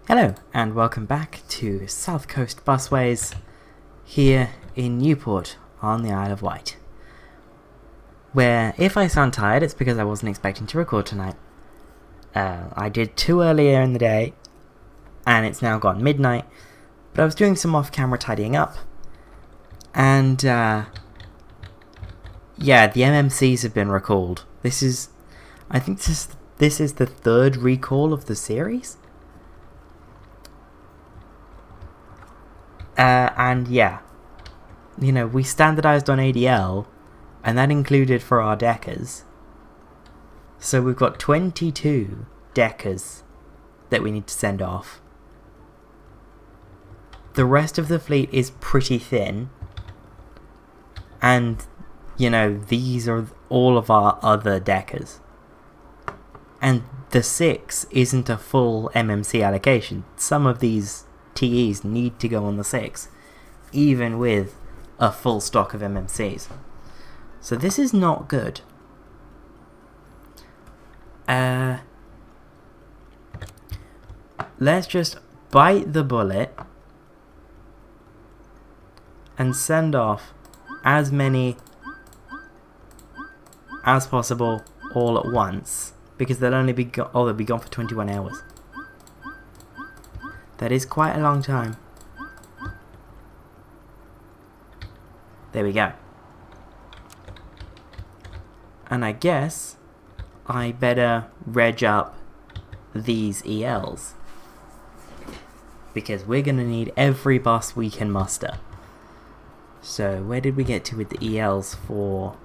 Hello and welcome back to South Coast Busways here in Newport on the Isle of Wight, where if I sound tired it's because I wasn't expecting to record tonight. I did two earlier in the day and it's now gone midnight, but I was doing some off-camera tidying up and yeah, the MMCs have been recalled. I think this is the third recall of the series. And yeah, you know, we standardized on ADL, and that included for our deckers. So we've got 22 deckers that we need to send off. The rest of the fleet is pretty thin, and, you know, these are all of our other deckers. And the 6 isn't a full MMC allocation. Some of these TEs need to go on the 6, even with a full stock of MMCs. So this is not good. Let's just bite the bullet and send off as many as possible all at once, because they'll only be they'll be gone for 21 hours. That is quite a long time. There we go. And I guess I better reg up these ELs, because we're going to need every bus we can muster. So where did we get to with the ELs for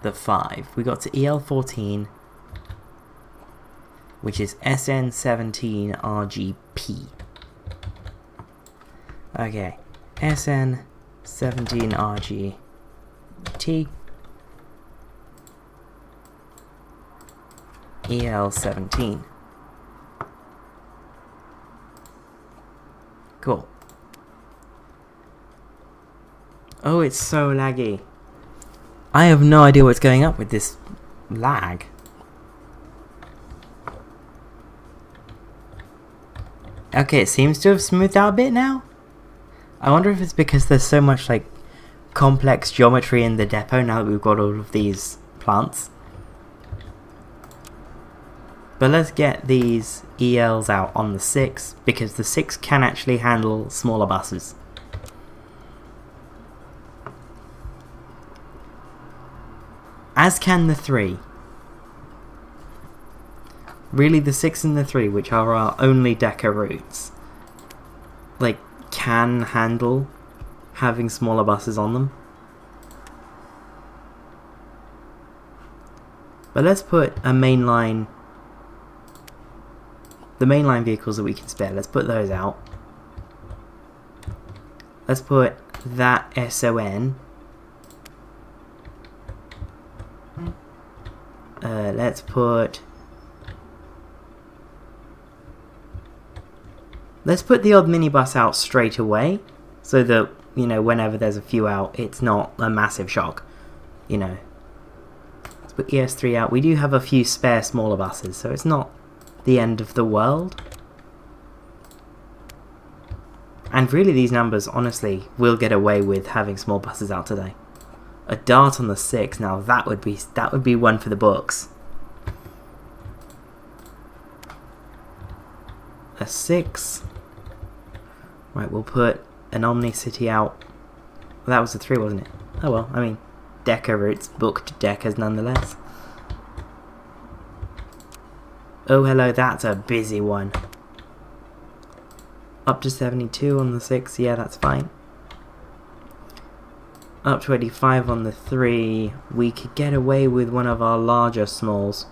the 5? We got to EL14, which is SN17 RGP. Okay, SN17 RGT, EL17. Cool. Oh, it's so laggy. I have no idea what's going up with this lag. Okay, it seems to have smoothed out a bit now. I wonder if it's because there's so much like complex geometry in the depot now that we've got all of these plants. But let's get these ELs out on the 6, because the 6 can actually handle smaller buses. As can the 3. Really, the 6 and the 3, which are our only decker routes, like, can handle having smaller buses on them. But let's put the mainline vehicles that we can spare, let's put those out. Let's put that SON. Let's put the odd minibus out straight away, so that, you know, whenever there's a few out, it's not a massive shock, you know. Let's put ES3 out. We do have a few spare smaller buses, so it's not the end of the world. And really, these numbers, honestly, will get away with having small buses out today. A Dart on the 6, now that would be one for the books. A 6. Right, we'll put an Omni-City out. Well, that was a 3, wasn't it? Oh well, I mean, decker routes, booked deckers nonetheless. Oh hello, that's a busy one. Up to 72 on the 6, yeah, that's fine. Up to 85 on the 3, we could get away with one of our larger smalls,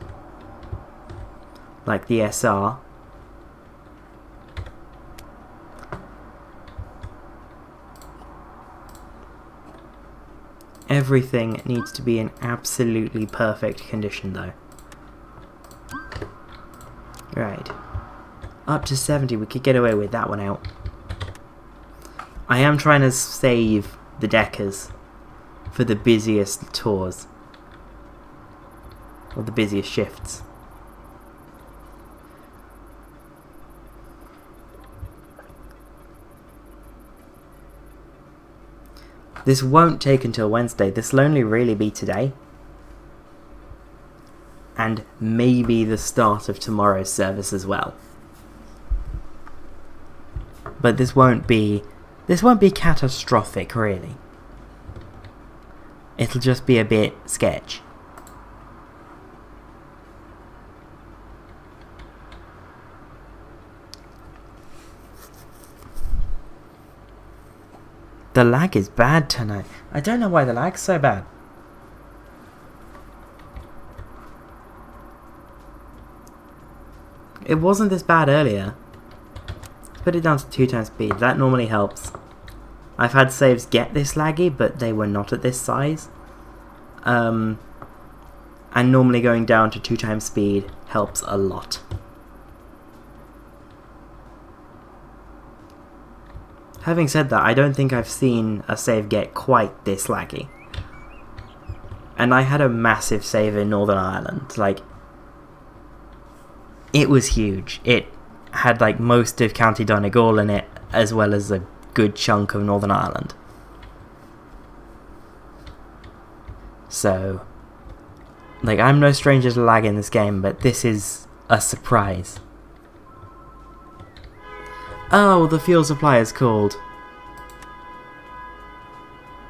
like the SR. Everything needs to be in absolutely perfect condition though. Right. Up to 70, we could get away with that one out. I am trying to save the deckers for the busiest tours. Or the busiest shifts. This won't take until Wednesday. This will only really be today. And maybe the start of tomorrow's service as well. But this won't be catastrophic, really. It'll just be a bit sketch. The lag is bad tonight. I don't know why the lag's so bad. It wasn't this bad earlier. Put it down to 2 times speed. That normally helps. I've had saves get this laggy, but they were not at this size. And normally going down to 2 times speed helps a lot. Having said that, I don't think I've seen a save get quite this laggy. And I had a massive save in Northern Ireland. Like, it was huge. It had like most of County Donegal in it, as well as a good chunk of Northern Ireland. So, like, I'm no stranger to lag in this game, but this is a surprise. Oh, the fuel supply is called.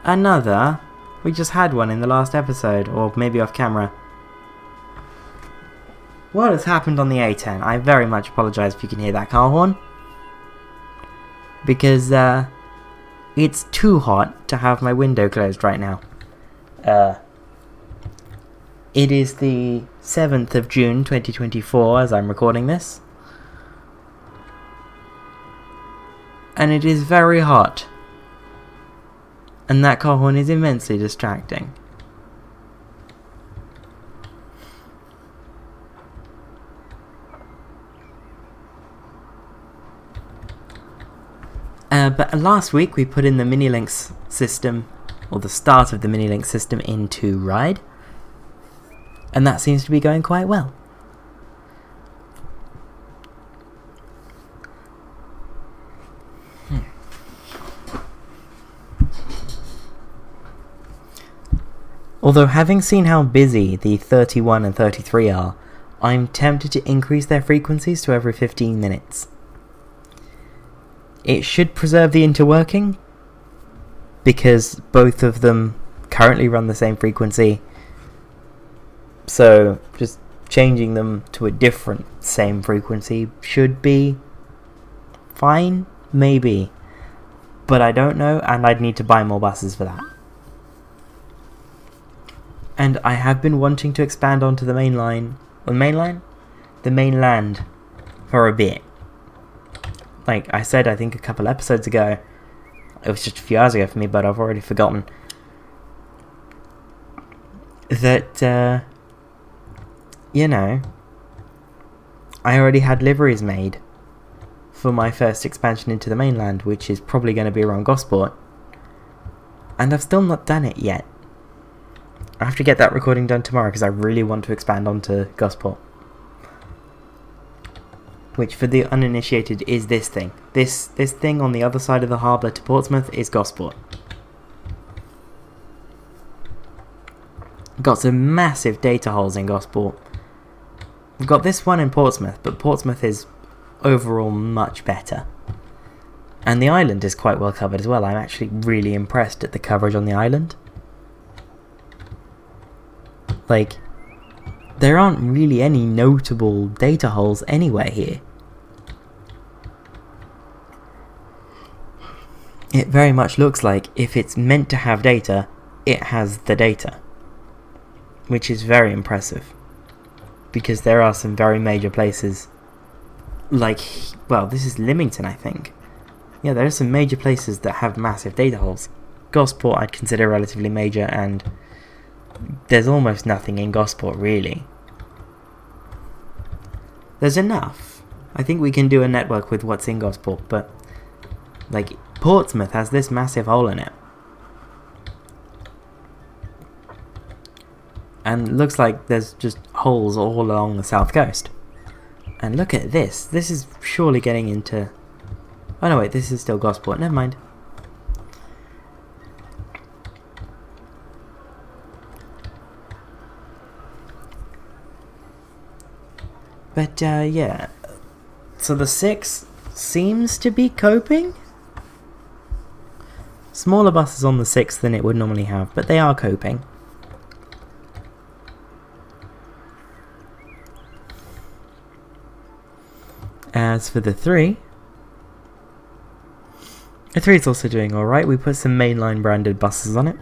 Another? We just had one in the last episode, or maybe off camera. What has happened on the A10? I very much apologise if you can hear that car horn. Because, it's too hot to have my window closed right now. It is the 7th of June 2024 as I'm recording this. And it is very hot. And that car horn is immensely distracting. But last week we put in the mini-links system, or the start of the mini-link system, into Ride. And that seems to be going quite well. Although having seen how busy the 31 and 33 are, I'm tempted to increase their frequencies to every 15 minutes. It should preserve the interworking, because both of them currently run the same frequency, so just changing them to a different same frequency should be fine, maybe, but I don't know, and I'd need to buy more buses for that. And I have been wanting to expand onto the mainland for a bit. Like I said, I think a couple episodes ago, it was just a few hours ago for me, but I've already forgotten, that, you know, I already had liveries made for my first expansion into the mainland, which is probably going to be around Gosport, and I've still not done it yet. I have to get that recording done tomorrow because I really want to expand onto Gosport. Which, for the uninitiated, is this thing. This thing on the other side of the harbour to Portsmouth is Gosport. Got some massive data holes in Gosport. We've got this one in Portsmouth, but Portsmouth is overall much better. And the island is quite well covered as well. I'm actually really impressed at the coverage on the island. Like, there aren't really any notable data holes anywhere here. It very much looks like if it's meant to have data, it has the data. Which is very impressive. Because there are some very major places, like, well, this is Lymington, I think. Yeah, there are some major places that have massive data holes. Gosport I'd consider relatively major, and there's almost nothing in Gosport, really. There's enough. I think we can do a network with what's in Gosport, but, like, Portsmouth has this massive hole in it. And it looks like there's just holes all along the south coast. And look at this. This is surely getting into... Oh no, wait, this is still Gosport. Never mind. But yeah, so the 6 seems to be coping. Smaller buses on the 6 than it would normally have, but they are coping. As for the 3 is also doing alright. We put some mainline branded buses on it.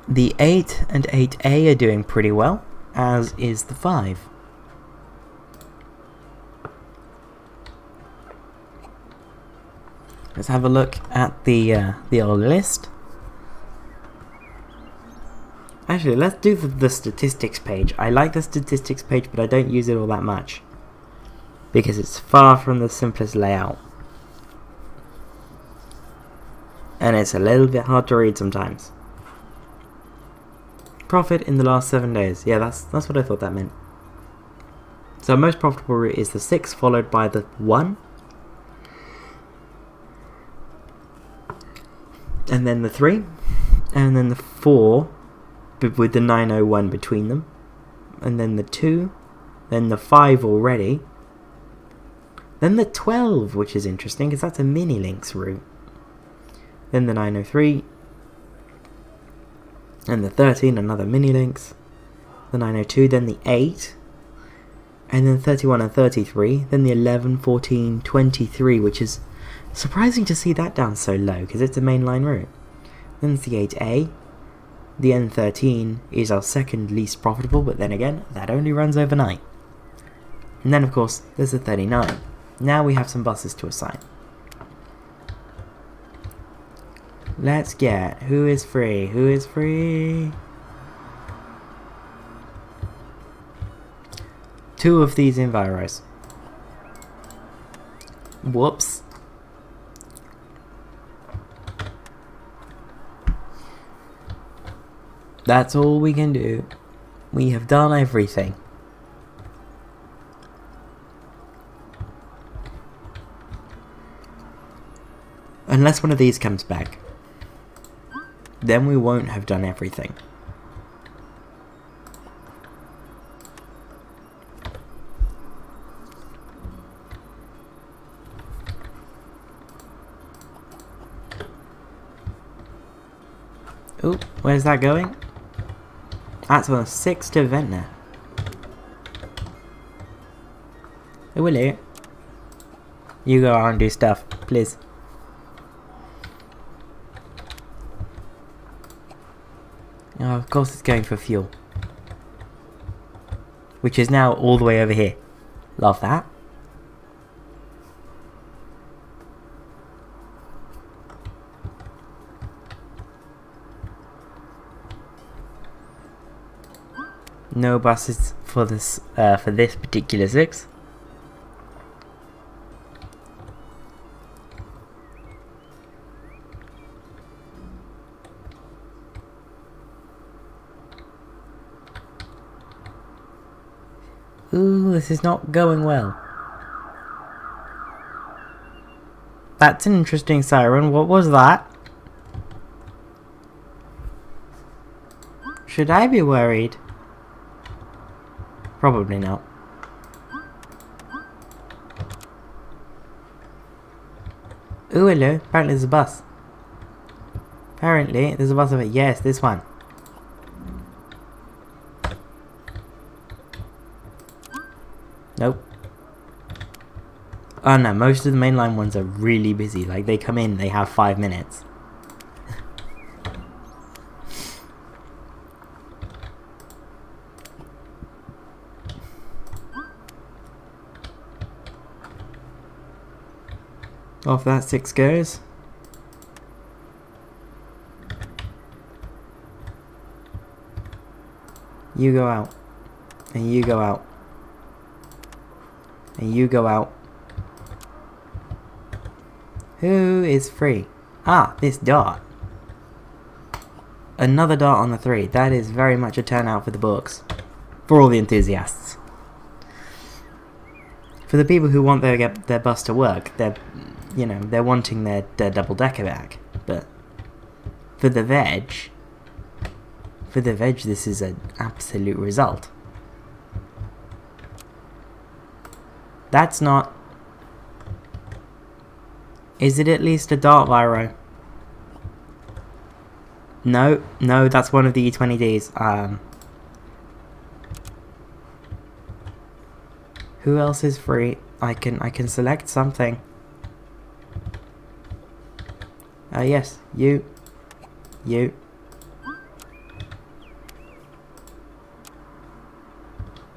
The 8 and 8A are doing pretty well, as is the 5. Let's have a look at the old list. Actually, let's do the statistics page. I like the statistics page, but I don't use it all that much, because it's far from the simplest layout. And it's a little bit hard to read sometimes. Profit in the last 7 days. Yeah, that's what I thought that meant. So most profitable route is the 6, followed by the 1. And then the 3. And then the 4. With the 901 between them, and then the 2, then the 5 already, then the 12, which is interesting because that's a mini links route, then the 903, and the 13, another mini links, the 902, then the 8, and then 31 and 33, then the 11, 14, 23, which is surprising to see that down so low because it's a mainline route. Then it's the 8A. The N13 is our second least profitable, but then again, that only runs overnight. And then of course, there's the 39. Now we have some buses to assign. Let's get, who is free? Who is free? 2 of these Enviros. Whoops. That's all we can do. We have done everything. Unless one of these comes back. Then we won't have done everything. Oh, where's that going? That's on 6 to Ventnor. Oh, hello. You go out and do stuff, please. Oh, of course it's going for fuel. Which is now all the way over here. Love that. No buses for this particular 6. Ooh, this is not going well. That's an interesting siren. What was that? Should I be worried? Probably not. Ooh, hello. Apparently there's a bus. Apparently there's a bus over. Yes, this one. Nope. Oh no, most of the mainline ones are really busy. Like, they come in, they have 5 minutes. Off that 6 goes. You go out. And you go out. And you go out. Who is free? Ah, this dart. Another dart on the 3. That is very much a turnout for the books. For all the enthusiasts. For the people who want their bus to work, they're wanting their double-decker back. But For the veg, this is an absolute result. That's not... Is it at least a dart Viro? No, no, that's one of the E20Ds. Who else is free? I can select something. Yes, you.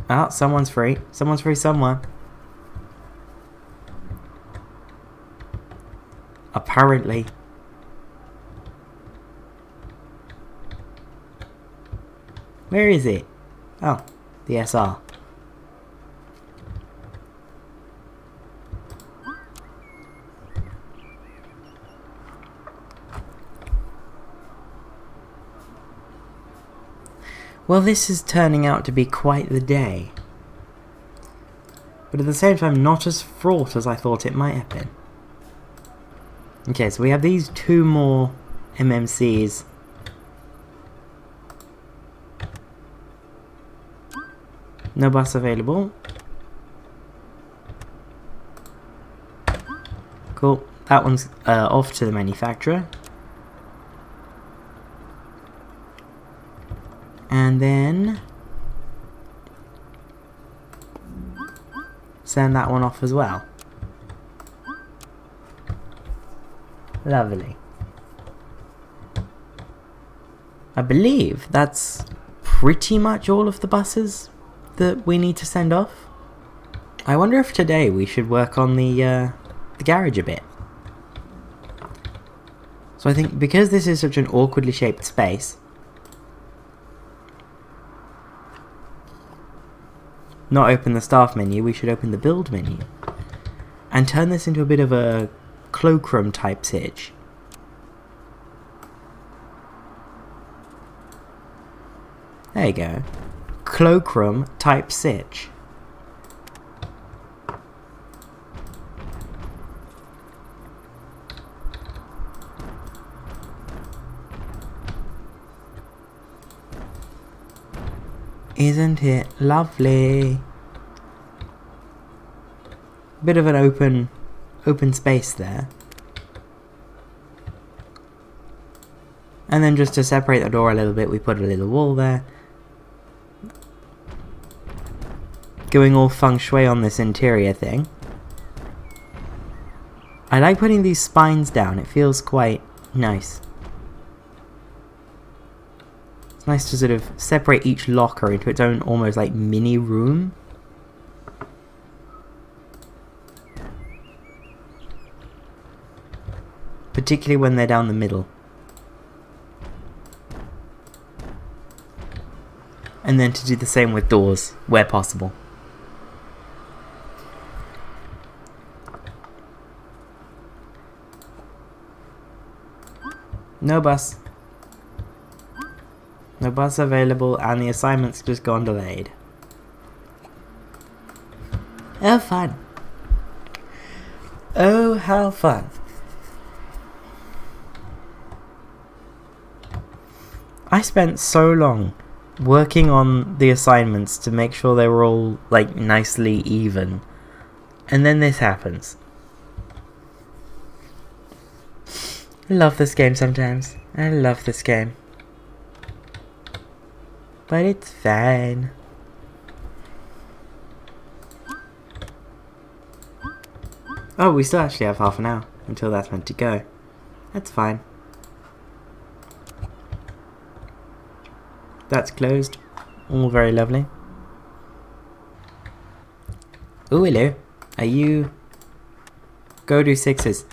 Ah, someone's free. Someone's free somewhere. Apparently. Where is it? Oh, the SR. Well, this is turning out to be quite the day. But at the same time, not as fraught as I thought it might have been. Okay, so we have these two more MMCs. No bus available. Cool. That one's off to the manufacturer. And then send that one off as well. Lovely. I believe that's pretty much all of the buses that we need to send off. I wonder if today we should work on the garage a bit. So I think because this is such an awkwardly shaped space, not open the staff menu, we should open the build menu and turn this into a bit of a cloakroom type sitch. There you go. Cloakroom type sitch. Isn't it lovely? Bit of an open space there. And then just to separate the door a little bit, we put a little wall there. Going all feng shui on this interior thing. I like putting these spines down, it feels quite nice. It's nice to sort of separate each locker into its own almost like mini room. Particularly when they're down the middle. And then to do the same with doors, where possible. No bus. No bus available, and the assignment's just gone delayed. Oh, fun. Oh, how fun. I spent so long working on the assignments to make sure they were all, like, nicely even. And then this happens. I love this game sometimes. I love this game. But it's fine. Oh, we still actually have half an hour until that's meant to go. That's fine. That's closed. All very lovely. Oh, hello. Are you... Go do sixes.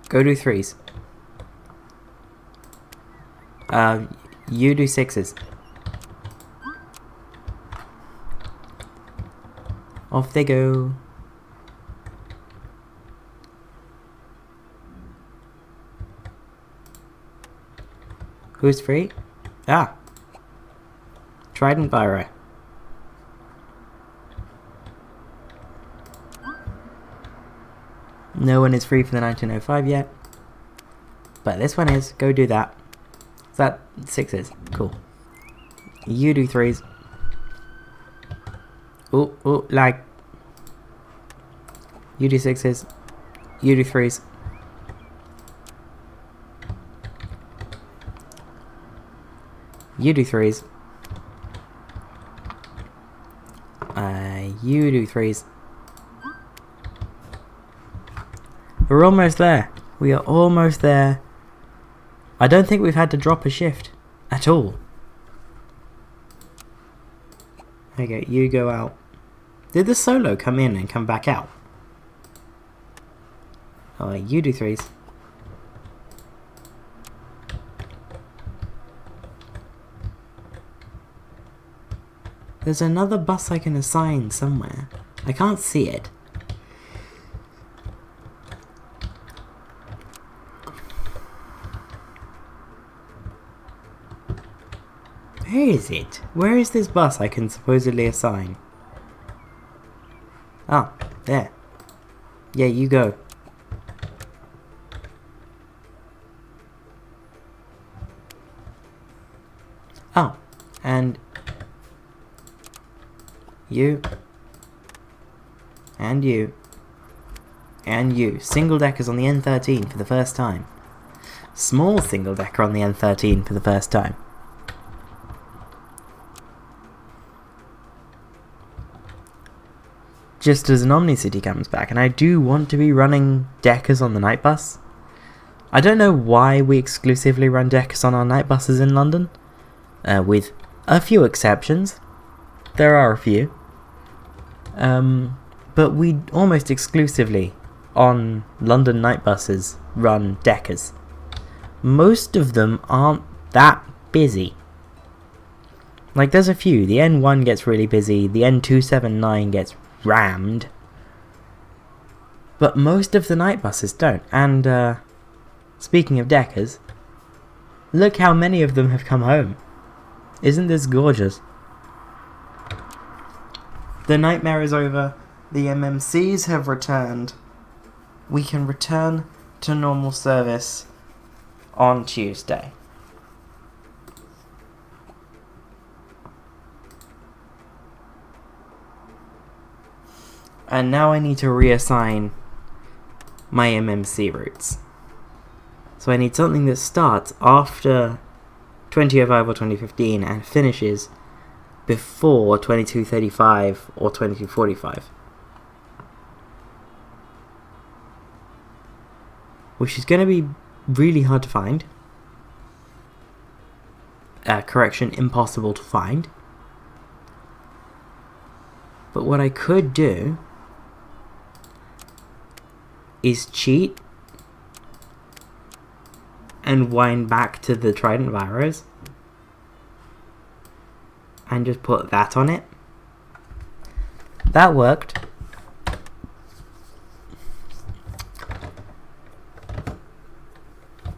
Go do threes. You do sixes. Off they go. Who's free? Ah. Trident Viro. No one is free for the 1905 yet. But this one is. Go do that. Is that 6s? Cool. You do 3s. Ooh, lag. You do 6s. You do 3s. You do 3s. You do 3s. We're almost there. We are almost there. I don't think we've had to drop a shift at all. Okay, you go out. Did the solo come in and come back out? Oh, you do 3s. There's another bus I can assign somewhere. I can't see it. Where is it? Where is this bus I can supposedly assign? Ah, there. Yeah, you go. Oh, and you, and you, and you. Single deckers on the N13 for the first time. Small single decker on the N13 for the first time. Just as an Omnicity comes back, and I do want to be running deckers on the night bus. I don't know why we exclusively run deckers on our night buses in London, with a few exceptions. There are a few. But we almost exclusively on London night buses run deckers. Most of them aren't that busy. Like, there's a few. The N1 gets really busy, the N279 gets rammed, but most of the night buses don't. And speaking of deckers, look how many of them have come home. Isn't this gorgeous? The nightmare is over. The MMCs have returned. We can return to normal service on Tuesday. And now I need to reassign my MMC routes. So I need something that starts after 2005 or 2015 and finishes before 2235 or 2245. Which is going to be really hard to find. Correction, impossible to find. But what I could do is cheat and wind back to the Trident Virus and just put that on it. That worked.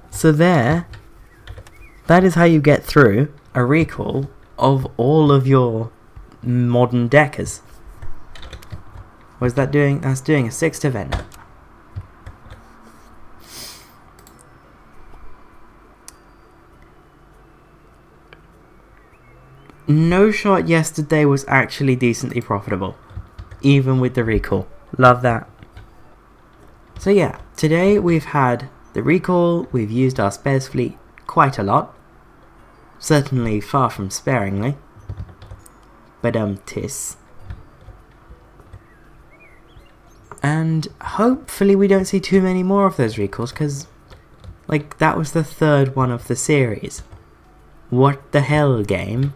So there, that is how you get through a recall of all of your modern deckers. What is that doing? That's doing a 6th event. No Shot yesterday was actually decently profitable, even with the recall. Love that. So yeah, today we've had the recall, we've used our spares fleet quite a lot. Certainly far from sparingly. But tis. And hopefully we don't see too many more of those recalls, because, like, that was the 3rd one of the series. What the hell, game?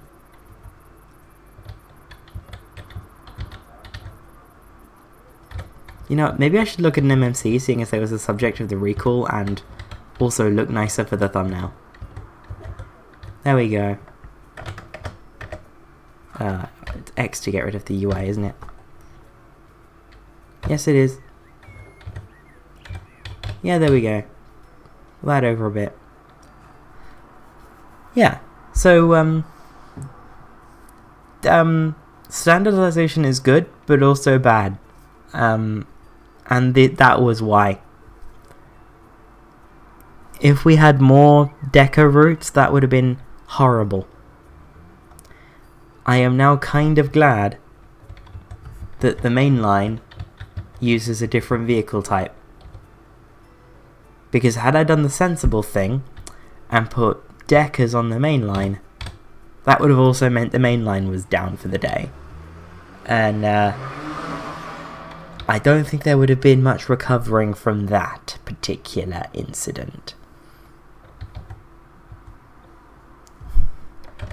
You know, maybe I should look at an MMC, seeing as they was the subject of the recall, and also look nicer for the thumbnail. There we go. It's X to get rid of the UI, isn't it? Yes, it is. Yeah, there we go. That over a bit. Yeah, so, standardization is good, but also bad. And that was why. If we had more Deca routes, that would have been horrible. I am now kind of glad that the main line uses a different vehicle type. Because had I done the sensible thing and put Decas on the main line, that would have also meant the main line was down for the day. And I don't think there would have been much recovering from that particular incident.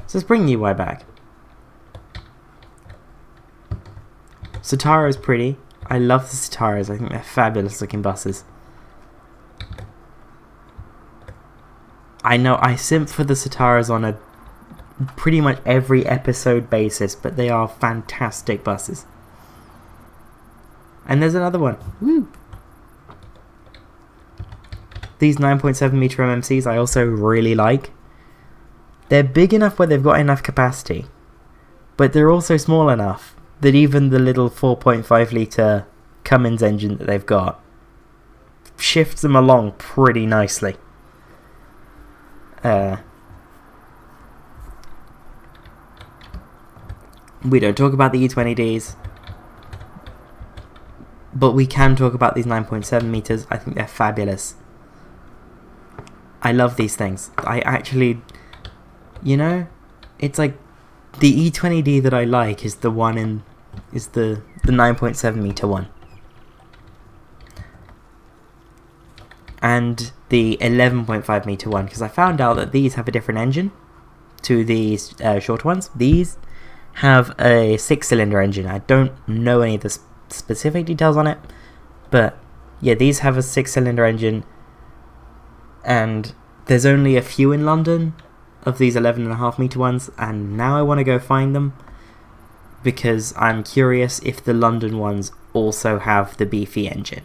So let's bring UI back. Satara's pretty. I love the Sataras. I think they're fabulous looking buses. I know I simp for the Sataras on a pretty much every episode basis, but they are fantastic buses. And there's another one. Woo! These 9.7 meter MMCs I also really like. They're big enough where they've got enough capacity, but they're also small enough that even the little 4.5 litre Cummins engine that they've got shifts them along pretty nicely. We don't talk about the E20Ds, but we can talk about these 9.7 meters. I think they're fabulous. I love these things. I actually, you know, it's like the E20D that I like is the 9.7 meter one. And the 11.5 meter one, because I found out that these have a different engine to these short ones. These have a 6-cylinder engine. I don't know any of the specific details on it, but yeah, these have a 6-cylinder engine, and there's only a few in London of these 11.5 meter ones, and now I want to go find them because I'm curious if the London ones also have the beefy engine.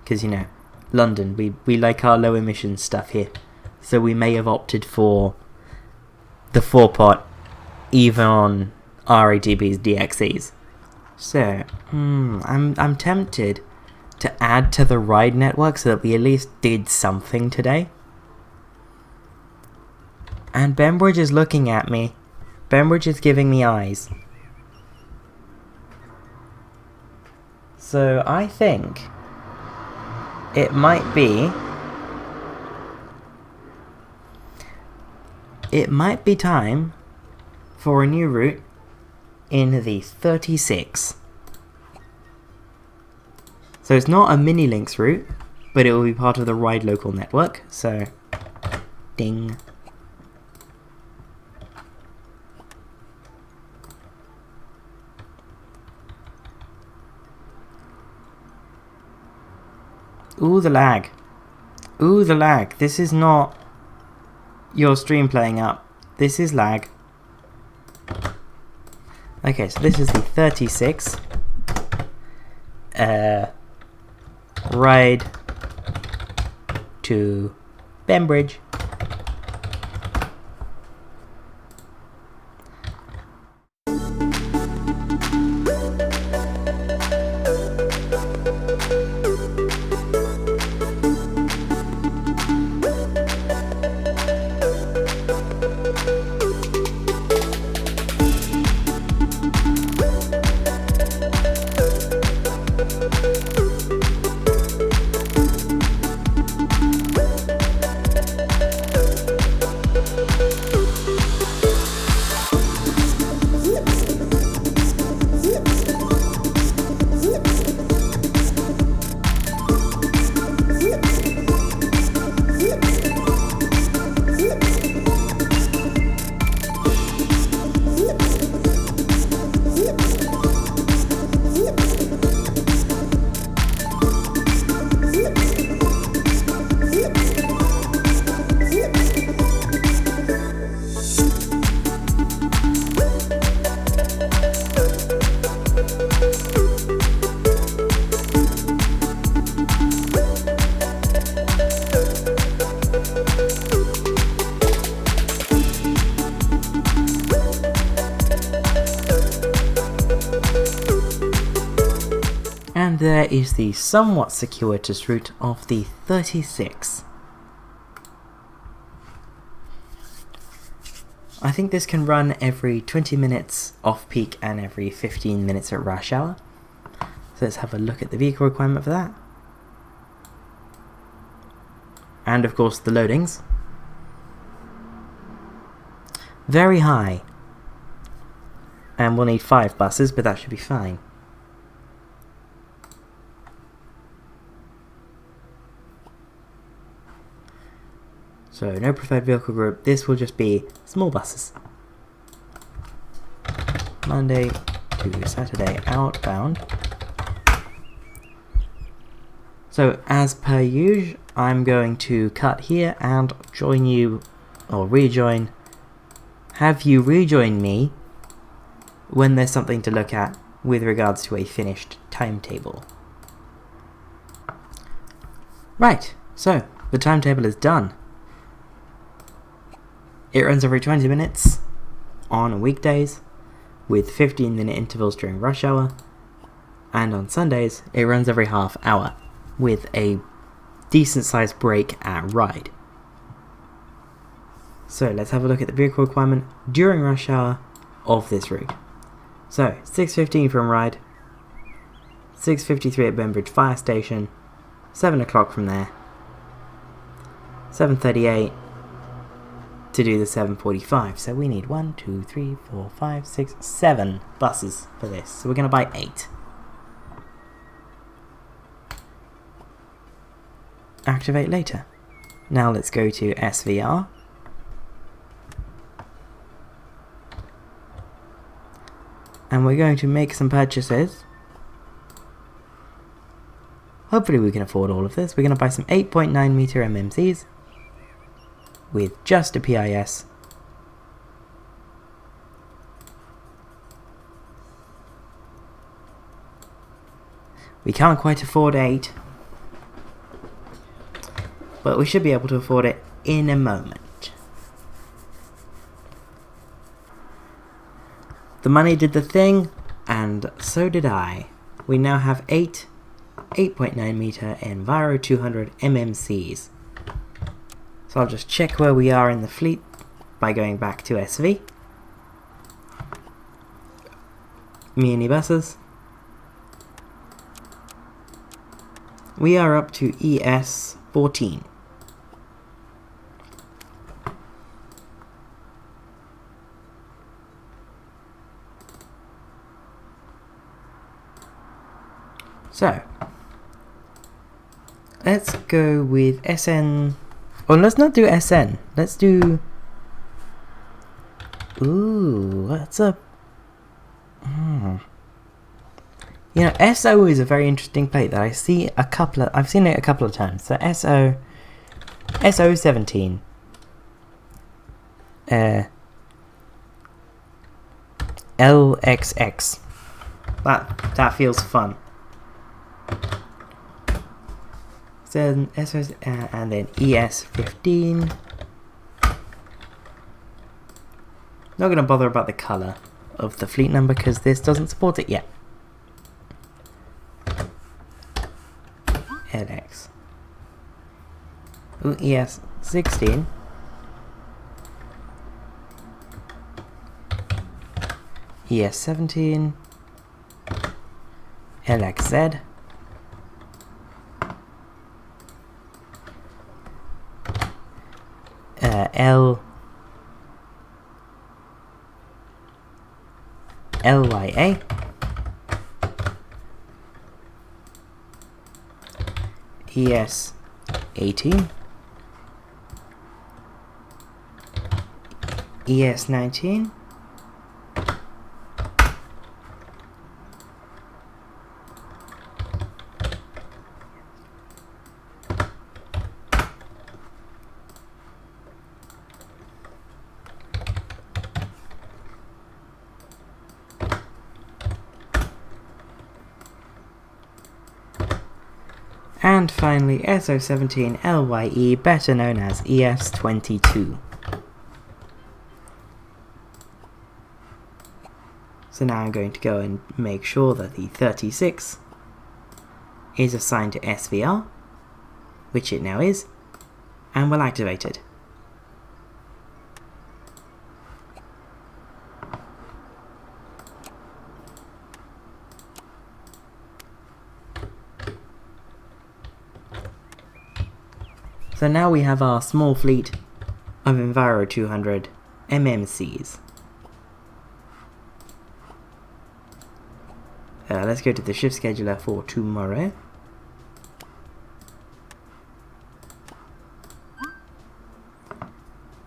Because, you know, London, we like our low emission stuff here, so we may have opted for the 4-pot even on RATB's DXEs. So, I'm tempted to add to the ride network so that we at least did something today. And Bembridge is looking at me. Bembridge is giving me eyes. So I think it might be time for a new route in the 36. So it's not a mini links route, but it will be part of the Ride Local network. So, ding. Ooh, the lag. Ooh, the lag. This is not your stream playing up. This is lag. Okay, so this is the 36. Ride to Bembridge. there is the somewhat circuitous route of the 36. I think this can run every 20 minutes off-peak and every 15 minutes at rush hour. So let's have a look at the vehicle requirement for that. And of course the loadings. Very high. And we'll need 5 buses, but that should be fine. So no preferred vehicle group, this will just be small buses. Monday to Saturday outbound. So as per usual, I'm going to cut here and join you, or rejoin, have you rejoin me when there's something to look at with regards to a finished timetable. Right, so the timetable is done. It runs every 20 minutes on weekdays with 15-minute intervals during rush hour, and on Sundays it runs every half hour with a decent sized break at ride. So let's have a look at the vehicle requirement during rush hour of this route. So 6:15 from ride, 6:53 at Benbridge Fire Station, 7 o'clock from there, 7:38 to do the 7:45. So we need 1, 2, 3, 4, 5, 6, 7 buses for this. So we're going to buy 8. Activate later. Now let's go to SVR. And we're going to make some purchases. Hopefully we can afford all of this. We're going to buy some 8.9 meter MMCs with just a PIS. We can't quite afford 8, but we should be able to afford it in a moment. The money did the thing, and so did I. We now have 8.9 meter Enviro400 MMCs. So I'll just check where we are in the fleet by going back to SV. Minibuses. We are up to ES14. So, let's go with SN. Oh, let's not do SN. Let's do. Ooh, what's up? You know, SO is a very interesting plate that I see a couple of. I've seen it a couple of times. So SO17. LXX. That feels fun. So SOS, and then ES15. Not going to bother about the colour of the fleet number because this doesn't support it yet. LX. Ooh, ES16. ES17. LXZ. LYA. ES18. ES19. And finally SO17 LYE, better known as ES22. So now I'm going to go and make sure that the 36 is assigned to SVR, which it now is, and we'll activate it. So now we have our small fleet of Enviro400 MMCs. Let's go to the shift scheduler for tomorrow.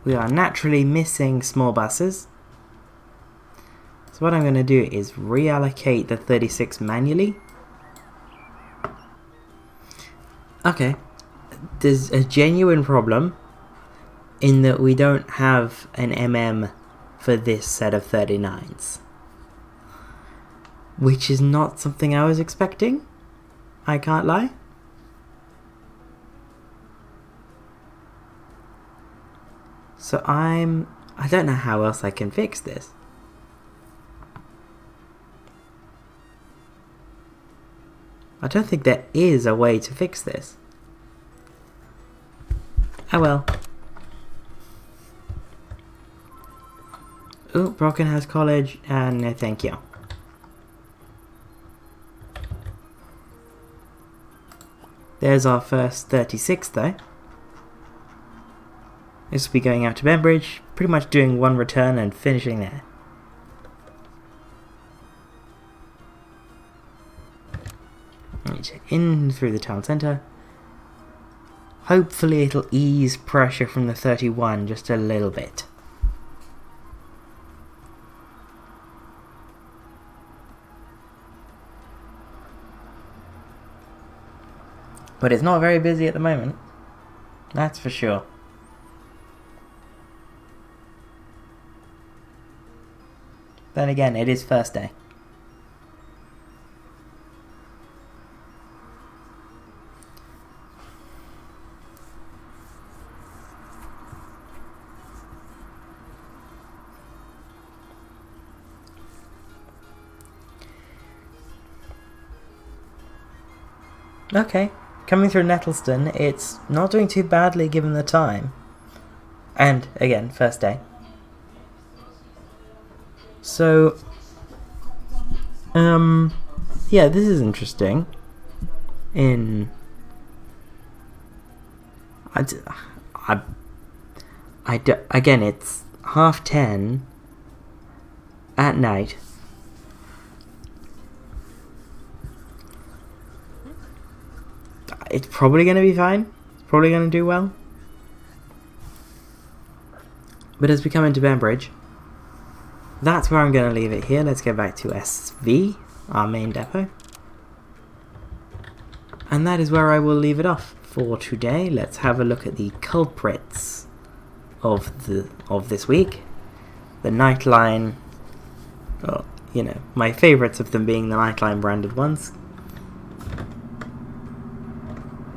We are naturally missing small buses. So what I'm going to do is reallocate the 36 manually. Okay. There's a genuine problem in that we don't have an MM for this set of 39s. Which is not something I was expecting. I can't lie. So I don't know how else I can fix this. I don't think there is a way to fix this. Oh well. Ooh, Broken House College, no thank you. There's our first 36 though. This will be going out to Bembridge, pretty much doing one return and finishing there. In through the town centre. Hopefully it'll ease pressure from the 31 just a little bit. But it's not very busy at the moment. That's for sure. Then again, it is first day. Okay, coming through Nettleston, it's not doing too badly given the time. And, again, first day. So, yeah, this is interesting. Again, it's 10:30 at night. It's probably going to be fine. It's probably going to do well. But as we come into Bembridge, that's where I'm going to leave it here. Let's go back to SV, our main depot. And that is where I will leave it off for today. Let's have a look at the culprits of this week. The Nightline, well, you know, my favourites of them being the Nightline branded ones.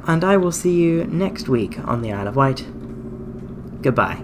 And I will see you next week on the Isle of Wight. Goodbye.